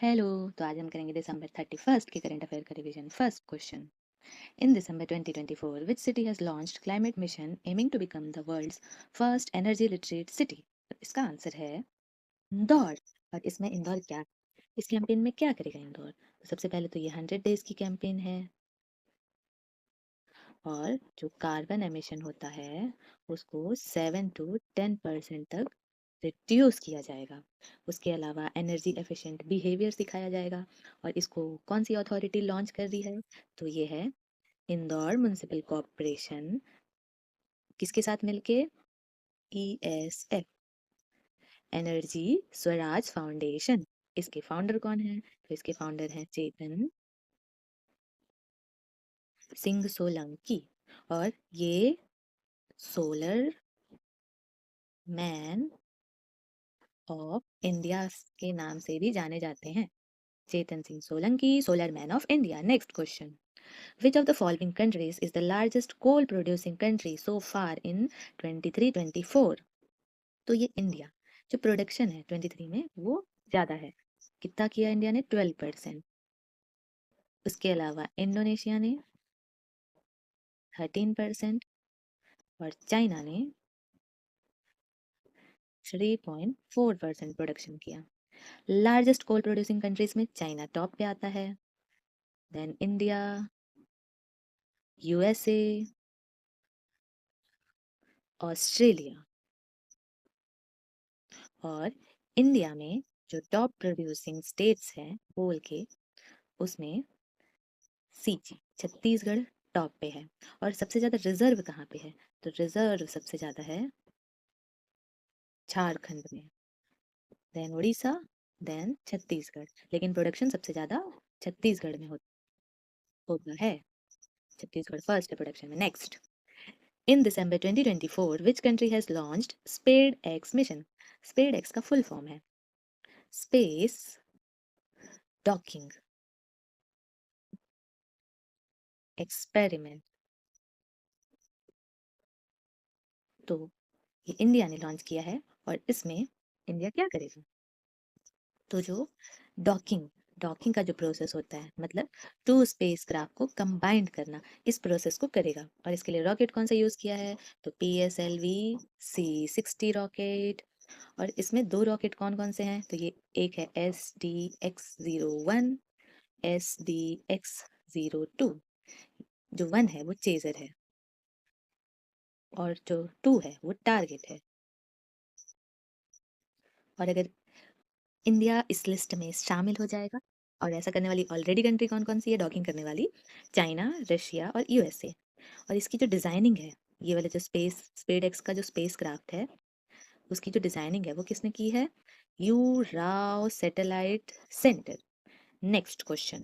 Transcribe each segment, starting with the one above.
Hello. तो आज हम करेंगे दिसंबर 31 के करंट अफेयर का revision. First question, in December 2024 which city has launched climate mission aiming to become the world's first energy literate city? तो इसका आंसर है इंदौर। और इसमें इंदौर क्या, इस कैंपेन में क्या करेगा इंदौर? तो सबसे पहले तो ये 100 डेज की कैंपेन है और जो कार्बन एमिशन होता है उसको 7 to 10% तक रिड्यूस किया जाएगा। उसके अलावा एनर्जी एफिशिएंट बिहेवियर सिखाया जाएगा। और इसको कौन सी अथॉरिटी लॉन्च कर रही है? तो ये है इंदौर म्युनिसिपल कॉर्पोरेशन। किसके साथ मिलके? ESF, energy Swaraj foundation. इसके फाउंडर कौन है? तो इसके फाउंडर हैं चेतन सिंह सोलंकी। और ये सोलर मैन ऑफ इंडिया के नाम से भी जाने जाते हैं। Chetan Singh Solanki, solar man of India. Next question, which of the following countries is the largest coal producing country so far in 23-24? तो ये इंडिया, जो प्रोडक्शन है 23 में वो ज्यादा है। कितना किया इंडिया ने? 12%। उसके अलावा इंडोनेशिया ने 13% और चाइना ने 3.4% प्रोडक्शन किया। लार्जेस्ट कोल प्रोड्यूसिंग कंट्रीज में चाइना टॉप पे आता है, देन इंडिया, यूएसए, ऑस्ट्रेलिया। और इंडिया में जो टॉप प्रोड्यूसिंग स्टेट्स हैं कोल के, उसमें सीजी छत्तीसगढ़ टॉप पे है। और सबसे ज्यादा रिजर्व कहाँ पे है? तो रिजर्व सबसे ज्यादा है झारखंड में, देन उड़ीसा, देन छत्तीसगढ़। लेकिन प्रोडक्शन सबसे ज्यादा छत्तीसगढ़ में होता है। छत्तीसगढ़ फर्स्ट है प्रोडक्शन में। Next, in December 2024 which country has launched SpaDeX mission? SpaDeX का फुल फॉर्म है स्पेस डॉकिंग एक्सपेरिमेंट। तो ये इंडिया ने लॉन्च किया है और इसमें इंडिया क्या करेगा? तो जो डॉकिंग डॉकिंग का जो प्रोसेस होता है, मतलब टू स्पेस क्राफ्ट को कंबाइंड करना, इस प्रोसेस को करेगा। और इसके लिए रॉकेट कौन सा यूज किया है? तो PSLV-C60 रॉकेट। और इसमें दो रॉकेट कौन कौन से हैं? तो ये एक है SDX-01, SDX-02। जो वन है वो चेजर है और जो टू है वो टारगेट है। और अगर इंडिया इस लिस्ट में शामिल हो जाएगा, और ऐसा करने वाली ऑलरेडी कंट्री कौन कौन सी है डॉकिंग करने वाली? चाइना, रशिया और यूएसए। और इसकी जो डिजाइनिंग है, ये वाला जो स्पेड एक्स का जो स्पेस क्राफ्ट है, उसकी जो डिजाइनिंग है वो किसने की है? You Rao satellite centre. Next question,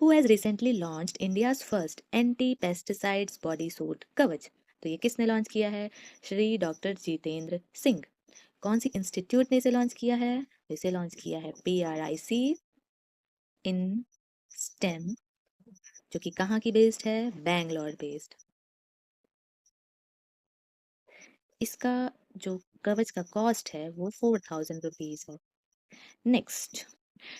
who has recently launched India's first anti pesticides body suit कवच? तो ये किसने लॉन्च किया है? श्री डॉक्टर जितेंद्र सिंह। कौन सी इंस्टीट्यूट ने इसे लॉन्च किया है? इसे लॉन्च किया है PRIC इन स्टेम, जो कि कहाँ की बेस्ड है? बैंगलोर बेस्ड। इसका जो कवच का कॉस्ट है वो 4000 रुपीज है। Next,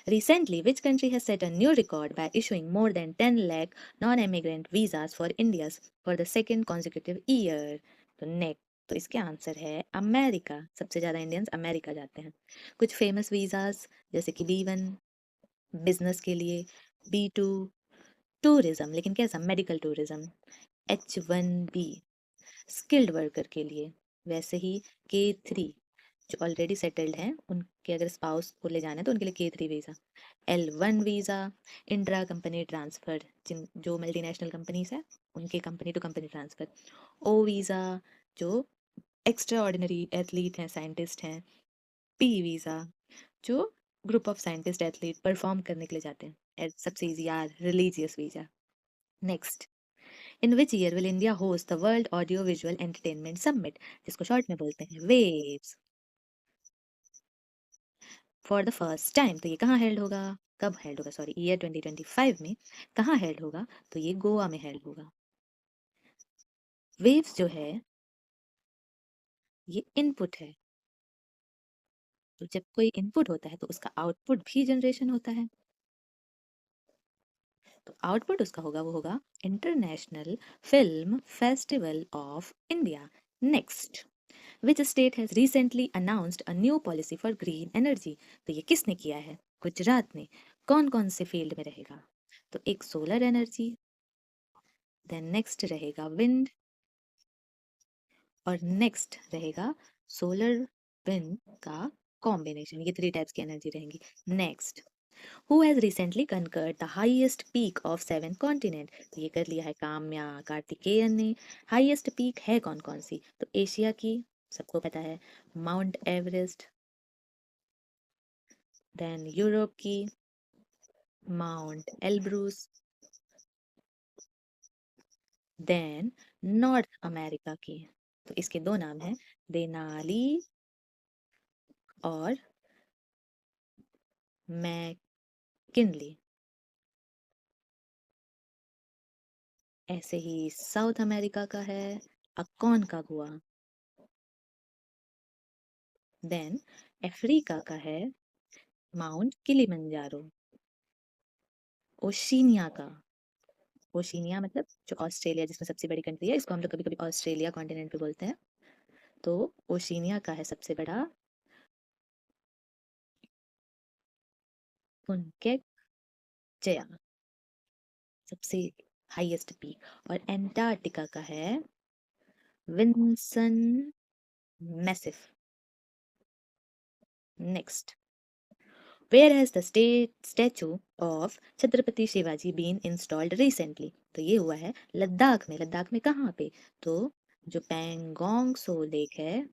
recently which country has set a new record by issuing more than 10 lakh non-immigrant visas for India's for the second consecutive year? तो नेक्स्ट, तो इसके आंसर है अमेरिका। सबसे ज्यादा इंडियंस अमेरिका जाते हैं। कुछ फेमस वीजास जैसे कि B1 बिजनेस के लिए, B2 टूरिज्म, लेकिन कैसा? Medical tourism, H1B skilled worker के लिए, वैसे ही K3 जो ऑलरेडी सेटल्ड हैं उनके अगर स्पाउस को ले जाना है तो उनके लिए K3 visa. L1 visa intra company transfer, जिन जो मल्टीनेशनल कंपनीज है उनके company to company transfer. O visa जो एक्स्ट्रा ऑर्डिनरी एथलीट हैं, साइंटिस्ट हैं। P वीज़ा जो group of scientist athlete perform करने के लिए जाते हैं। सबसे इजी यार, religious visa. Next, in which year will India host the world audio visual entertainment summit, जिसको शॉर्ट में बोलते हैं waves, for the first time? तो ये कहाँ हेल्ड होगा? कब हेल्ड होगा? सॉरी, ईयर 2025 में कहाँ हेल्ड होगा? तो ये गोवा में हेल्ड होगा। वेव्स जो है ये इनपुट है तो जब कोई इनपुट होता है तो उसका आउटपुट भी जनरेशन होता है। तो आउटपुट उसका होगा, वो होगा international film festival of India. Next, which state has recently announced a new policy for green energy? तो ये किसने किया है? गुजरात ने। कौन कौन से फील्ड में रहेगा? तो एक सोलर एनर्जी, देन नेक्स्ट रहेगा विंड, और नेक्स्ट रहेगा सोलर विंड का कॉम्बिनेशन। ये थ्री टाइप्स की एनर्जी रहेंगी। Next, who has recently conquered the highest peak of 7 continent? तो ये कर लिया है काम्या कार्तिकेयन ने। हाईएस्ट पीक है कौन कौन सी? तो एशिया की, सबको पता है, माउंट एवरेस्ट। देन यूरोप की, Mount Elbrus. Then North America की, तो इसके दो नाम हैं, देनाली और मैकिनली। ऐसे ही साउथ अमेरिका का है अकोनकागुआ। देन अफ्रीका का है माउंट किलिमंजारो। ओशिनिया का, ओशिनिया मतलब जो ऑस्ट्रेलिया जिसमें सबसे बड़ी कंट्री है, इसको हम लोग कभी कभी ऑस्ट्रेलिया कॉन्टिनेंट पे बोलते हैं। तो ओशिनिया का है सबसे बड़ा पुनकेक जया, सबसे हाईएस्ट पीक। और एंटार्क्टिका का है Vinson Massif. Next, where has the state statue of Chhatrapati Shivaji been installed recently? तो ये हुआ है लद्दाख में। लद्दाख में कहाँ पे? तो जो पैंगोंग सो लेक है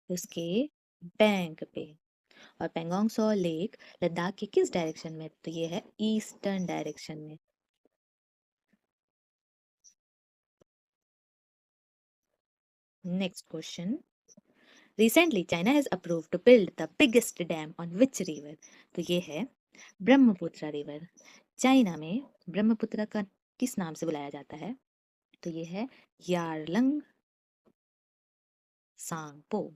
उसके बैंक पे। और पैंगोंग सो लेक लद्दाख के किस डायरेक्शन में? तो ये है ईस्टर्न डायरेक्शन में। Next question, recently China has approved to build the biggest dam on which river? तो ये है ब्रह्मपुत्र रिवर। चाइना में ब्रह्मपुत्र का किस नाम से बुलाया जाता है? तो ये है यारलंग सांगपो।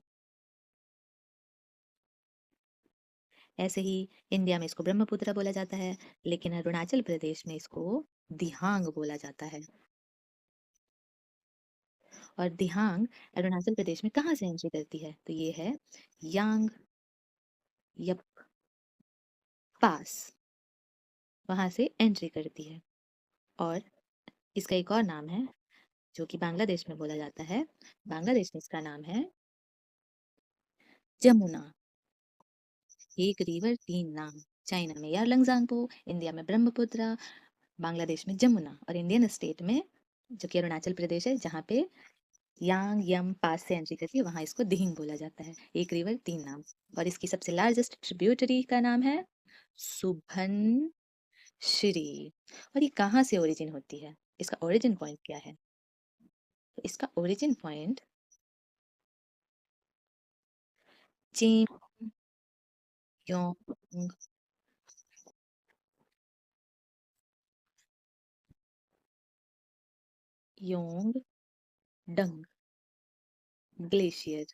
ऐसे ही इंडिया में इसको ब्रह्मपुत्र बोला जाता है, लेकिन अरुणाचल प्रदेश में इसको दिहांग बोला जाता है। और दिहांग अरुणाचल प्रदेश में कहाँ से एंट्री करती है? तो ये है यांग यप पास, वहां से एंट्री करती है। और इसका एक और नाम है जो कि बांग्लादेश में बोला जाता है। बांग्लादेश में इसका नाम है जमुना। एक रिवर तीन नाम, चाइना में यारलंगजांगपो, इंडिया में ब्रह्मपुत्र, बांग्लादेश में जमुना, और इंडियन स्टेट में जो कि अरुणाचल प्रदेश है जहाँ पे यांग यम पास से एंट्री करती है वहां इसको दिहिंग बोला जाता है। एक रिवर तीन नाम। और इसकी सबसे लार्जेस्ट ट्रिब्यूटरी का नाम है सुबन श्री। और ये कहाँ से ओरिजिन होती है? इसका ओरिजिन पॉइंट क्या है? तो इसका ओरिजिन पॉइंट चेम योंग योंग डंग ग्लेशियर,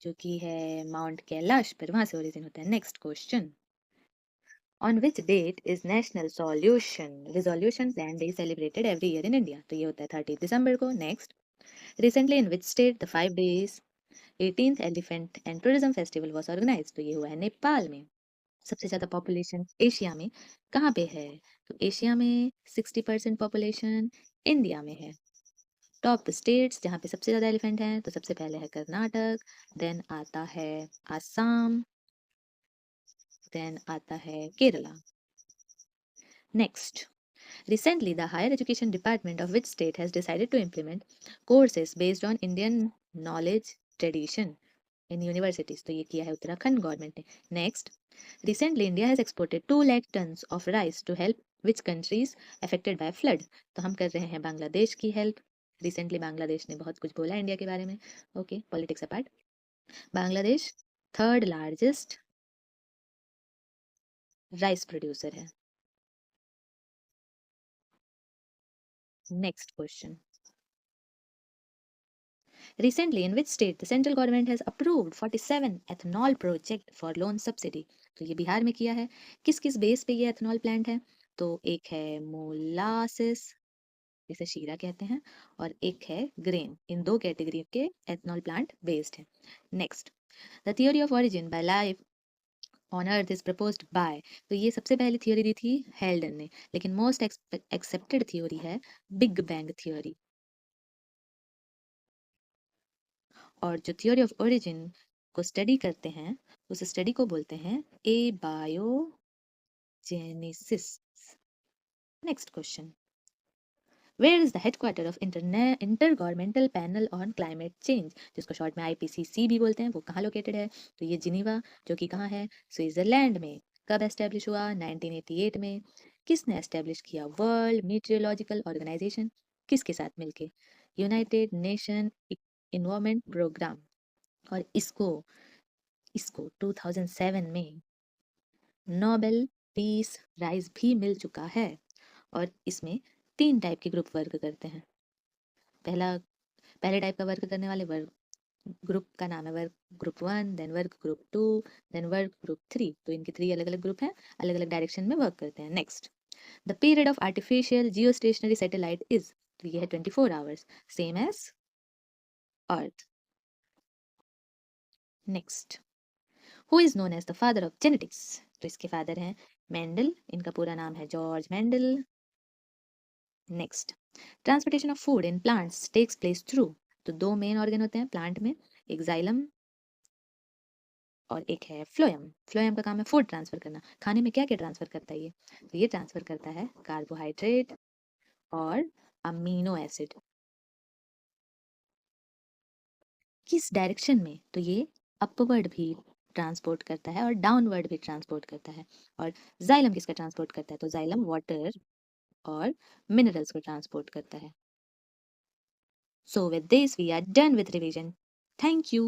जो कि है माउंट कैलाश पर, वहां से ओरिजिन होता है। Next question, on which date is national solution resolution plan day celebrated every year in India? तो ये होता है 30 दिसंबर को। Next, recently in which state the 5 days 18th elephant and tourism festival was organised? तो ये हुआ है नेपाल में। सबसे ज्यादा पॉपुलेशन एशिया में कहाँ पे है? तो एशिया में 60% पॉपुलेशन इंडिया में है। टॉप स्टेट्स जहाँ पे सबसे ज्यादा एलिफेंट हैं, तो सबसे पहले है कर्नाटक, देन आता है आसाम, देन आता है Kerala. Next, recently the higher education department of which state has decided to implement courses based on Indian knowledge tradition in universities? तो ये किया है उत्तराखंड गवर्नमेंट ने। Next, recently India has exported 2 lakh tons of rice to help which countries affected by flood? तो हम कर रहे हैं बांग्लादेश की हेल्प। रिसेंटली बांग्लादेश ने बहुत कुछ बोला इंडिया के बारे में। Okay, politics apart, Bangladesh third largest rice producer है। Next question, Recently, in which state the central government has approved 47 ethanol project for loan subsidy? तो ये बिहार में किया है। किस किस बेस पे ये एथेनॉल प्लांट है? तो एक है मोलासिस, जिसे शीरा कहते हैं, और एक है ग्रेन। इन दो कैटेगरी के एथेनॉल प्लांट बेस्ड है। Next, the theory of origin bye life on earth is proposed by. तो ये सबसे पहली थियोरी दी थी हेल्डन ने, लेकिन मोस्ट एक्सेप्टेड थियोरी है बिग बैंग थियोरी। और जो थियोरी ऑफ ओरिजिन को स्टडी करते हैं, उस स्टडी को बोलते हैं abiogenesis. Next question, where is the headquarter of intergovernmental panel on climate change, जिसको शॉर्ट में आईपीसीसी भी बोलते हैं, वो कहाँ लोकेटेड है? तो ये जिनीवा, जो कि कहाँ है? स्विट्जरलैंड में। कब एस्टेब्लिश हुआ? 1988 में। किसने एस्टेब्लिश किया? World meteorological organisation. किसके साथ मिलके? United Nation environment programme. और इसको इसको 2007 में नोबेल पीस प्राइज भी मिल चुका है। और इसमें 3 टाइप के ग्रुप वर्क करते हैं। पहले टाइप का वर्क करने वाले वर्क ग्रुप का नाम है work group 1, then work group 2, then work group 3। तो इनके 3 अलग अलग ग्रुप हैं, अलग अलग डायरेक्शन में वर्क करते हैं। Next, the period of artificial geostationary satellite is. तो ये है 24 hours, same as Earth. Next, who is known as the father of genetics. तो इसके फादर हैं मेंडल, इनका पूरा नाम है George Mendel. Next, transportation of food in plants takes place through. तो 2 मेन ऑर्गन होते हैं प्लांट में, एक जाइलम और एक है फ्लोएम। फ्लोएम का काम है फूड ट्रांसफर करना। खाने में क्या क्या ट्रांसफर करता है ये? तो ये ट्रांसफर करता है कार्बोहाइड्रेट और अमीनो एसिड। किस डायरेक्शन में? तो ये अपवर्ड भी ट्रांसपोर्ट करता है और डाउनवर्ड भी ट्रांसपोर्ट करता है। और जाइलम किसका ट्रांसपोर्ट करता है? तो जाइलम वाटर और मिनरल्स को ट्रांसपोर्ट करता है। So with this we are done with revision. Thank you.